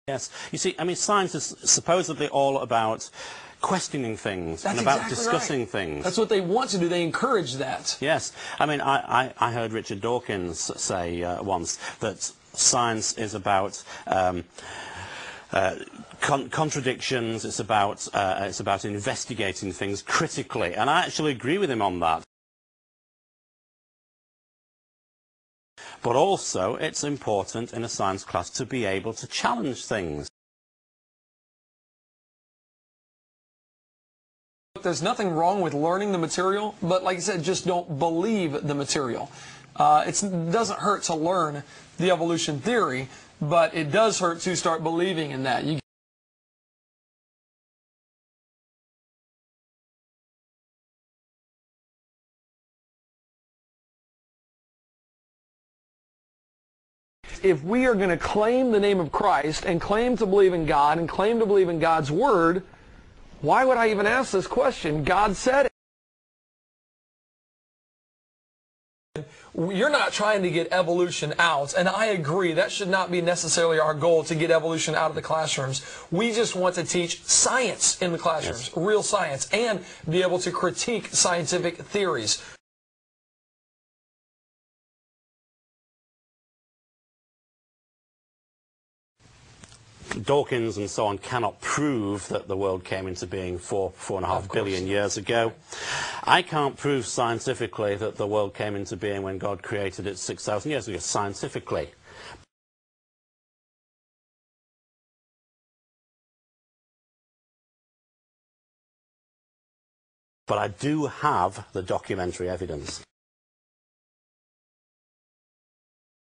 Yes. You see, I mean, science is supposedly all about questioning things and about discussing things. That's what they want to do. They encourage that. Yes. I mean, I heard Richard Dawkins say once that science is about contradictions. It's about investigating things critically, and I actually agree with him on that. But also, it's important in a science class to be able to challenge things. There's nothing wrong with learning the material, but like I said, just don't believe the material. It doesn't hurt to learn the evolution theory, but it does hurt to start believing in that. If we are going to claim the name of Christ and claim to believe in God and claim to believe in God's Word, why would I even ask this question? God said it. You're not trying to get evolution out, and I agree, that should not be necessarily our goal, to get evolution out of the classrooms. We just want to teach science in the classrooms, yes, real science, and be able to critique scientific theories. Dawkins and so on cannot prove that the world came into being 4.5 billion years ago. I can't prove scientifically that the world came into being when God created it 6,000 years ago, scientifically. But I do have the documentary evidence.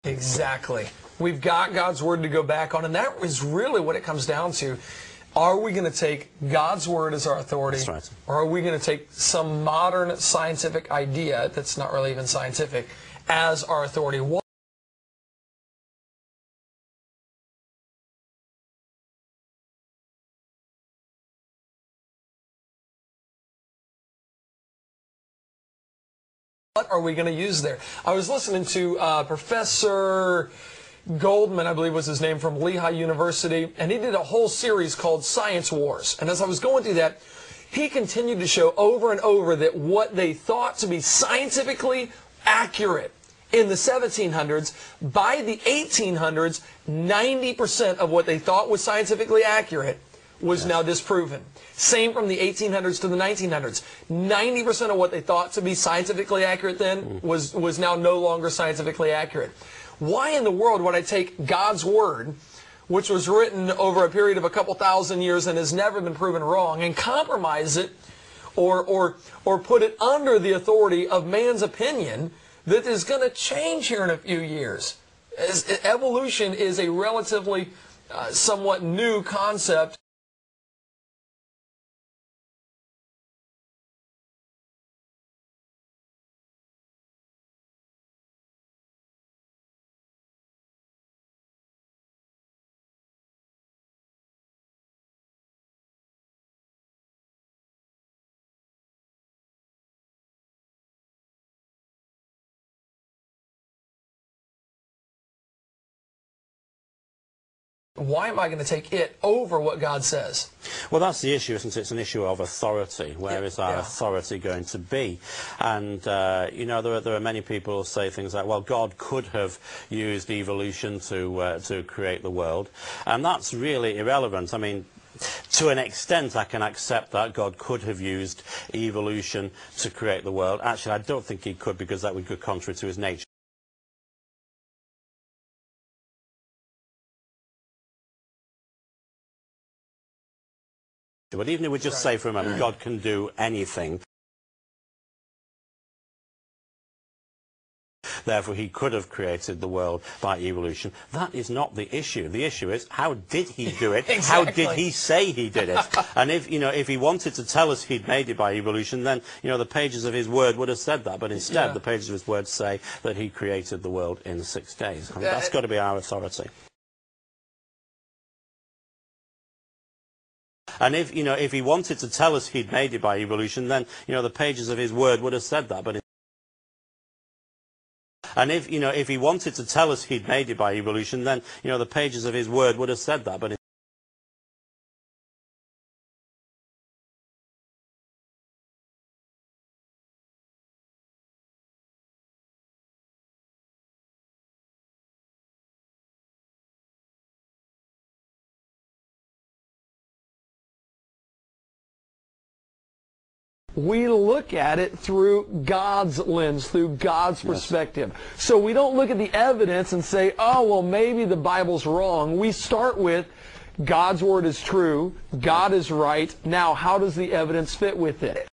Exactly. We've got God's Word to go back on, and that is really what it comes down to. Are we going to take God's Word as our authority, that's right, or are we going to take some modern scientific idea that's not really even scientific as our authority? What are we going to use there? I was listening to Professor Goldman, I believe was his name, from Lehigh University, and he did a whole series called Science Wars. And as I was going through that, he continued to show over and over that what they thought to be scientifically accurate in the 1700s, by the 1800s, 90% of what they thought was scientifically accurate was now disproven. Same from the 1800s to the 1900s. 90% of what they thought to be scientifically accurate then was now no longer scientifically accurate. Why in the world would I take God's Word, which was written over a period of a couple thousand years and has never been proven wrong, and compromise it or put it under the authority of man's opinion that is going to change here in a few years? Evolution is a relatively somewhat new concept. Why am I going to take it over what God says? Well, that's the issue, isn't it? It's an issue of authority. Where is our authority going to be? And, you know, there are many people who say things like, well, God could have used evolution to create the world. And that's really irrelevant. I mean, to an extent, I can accept that God could have used evolution to create the world. Actually, I don't think he could, because that would go contrary to his nature. But even if we just say for a moment, God can do anything, therefore he could have created the world by evolution, that is not the issue. The issue is, how did he do it? Exactly. How did he say he did it? And if, you know, if he wanted to tell us he'd made it by evolution, then, you know, the pages of his word would have said that. But instead, the pages of his word say that he created the world in 6 days. And that's got to be our authority. And if, you know, if he wanted to tell us he'd made it by evolution, then, you know, the pages of his word would have said that. But and if, you know, if he wanted to tell us he'd made it by evolution, then, you know, the pages of his word would have said that. But we look at it through God's lens, through God's perspective. So we don't look at the evidence and say, oh, well, maybe the Bible's wrong. We start with God's Word is true, God is right. Now, how does the evidence fit with it?